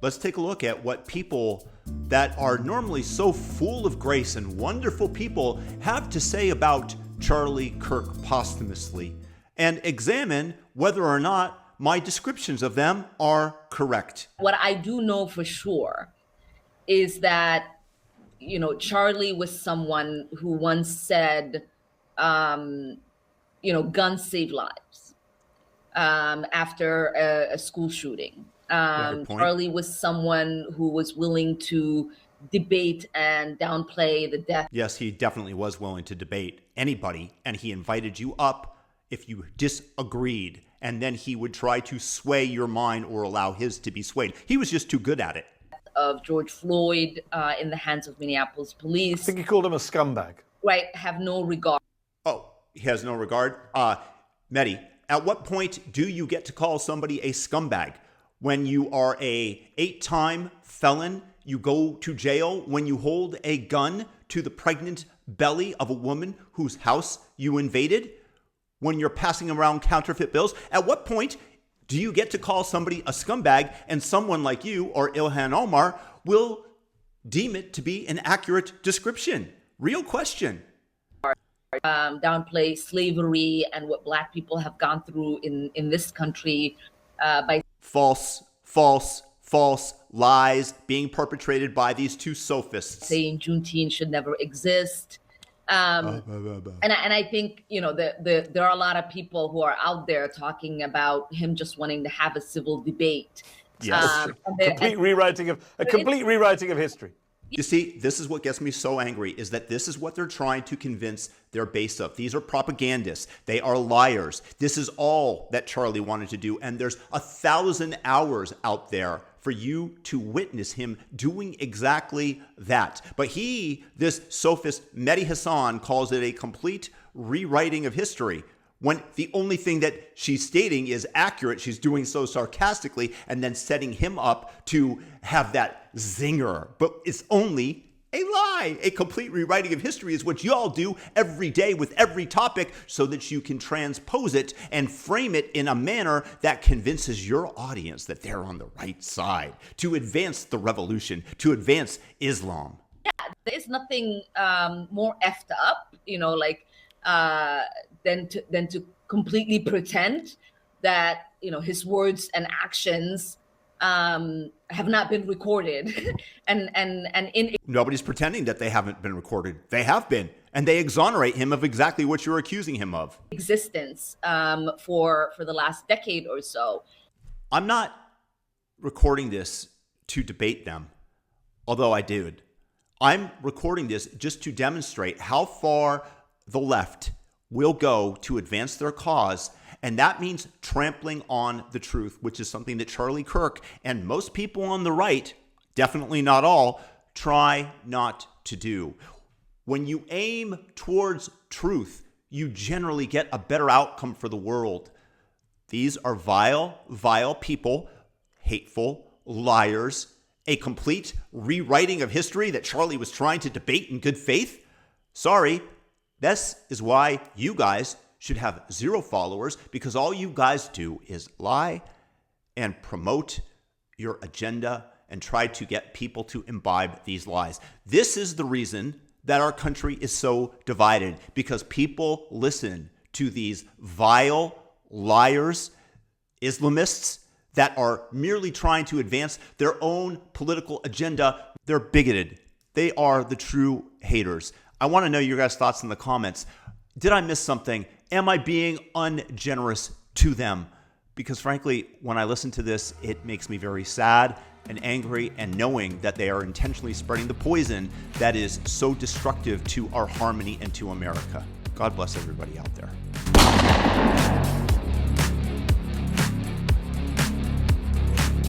let's take a look at what people that are normally so full of grace and wonderful people have to say about Charlie Kirk posthumously, and examine whether or not my descriptions of them are correct. What I do know for sure is that, Charlie was someone who once said, guns save lives after a school shooting. Charlie was someone who was willing to debate and downplay the death. Yes, he definitely was willing to debate anybody, and he invited you up if you disagreed, and then he would try to sway your mind or allow his to be swayed. He was just too good at it. Of George Floyd in the hands of Minneapolis police. I think he called him a scumbag. Right, have no regard. Oh, he has no regard? Medhi, at what point do you get to call somebody a scumbag? When you are a 8-time felon, you go to jail when you hold a gun to the pregnant belly of a woman whose house you invaded? When you're passing around counterfeit bills? At what point do you get to call somebody a scumbag, and someone like you or Ilhan Omar will deem it to be an accurate description? Real question. Downplay slavery and what Black people have gone through in this country by false lies being perpetrated by these two sophists. Saying Juneteenth should never exist. And I think, there are a lot of people who are out there talking about him just wanting to have a civil debate. Yes. Complete rewriting of history. You see, this is what gets me so angry, is that this is what they're trying to convince their base of. These are propagandists. They are liars. This is all that Charlie wanted to do. And there's 1,000 hours out there for you to witness him doing exactly that. But this sophist, Medhi Hasan, calls it a complete rewriting of history, when the only thing that she's stating is accurate. She's doing so sarcastically and then setting him up to have that zinger. But it's only a lie. A complete rewriting of history is what you all do every day with every topic, so that you can transpose it and frame it in a manner that convinces your audience that they're on the right side, to advance the revolution, to advance Islam. Yeah, there's nothing more effed up, than to completely pretend that his words and actions have not been recorded, and nobody's pretending that they haven't been recorded. They have been, and they exonerate him of exactly what you're accusing him of. Existence for the last decade or so. I'm not recording this to debate them, although I did. I'm recording this just to demonstrate how far the left will go to advance their cause, and that means trampling on the truth, which is something that Charlie Kirk and most people on the right, definitely not all, try not to do. When you aim towards truth, you generally get a better outcome for the world. These are vile people, hateful, liars, a complete rewriting of history that Charlie was trying to debate in good faith. Sorry. This is why you guys should have 0 followers, because all you guys do is lie and promote your agenda and try to get people to imbibe these lies. This is the reason that our country is so divided, because people listen to these vile liars, Islamists that are merely trying to advance their own political agenda. They're bigoted. They are the true haters. I want to know your guys' thoughts in the comments. Did I miss something? Am I being ungenerous to them? Because frankly, when I listen to this, it makes me very sad and angry, and knowing that they are intentionally spreading the poison that is so destructive to our harmony and to America. God bless everybody out there.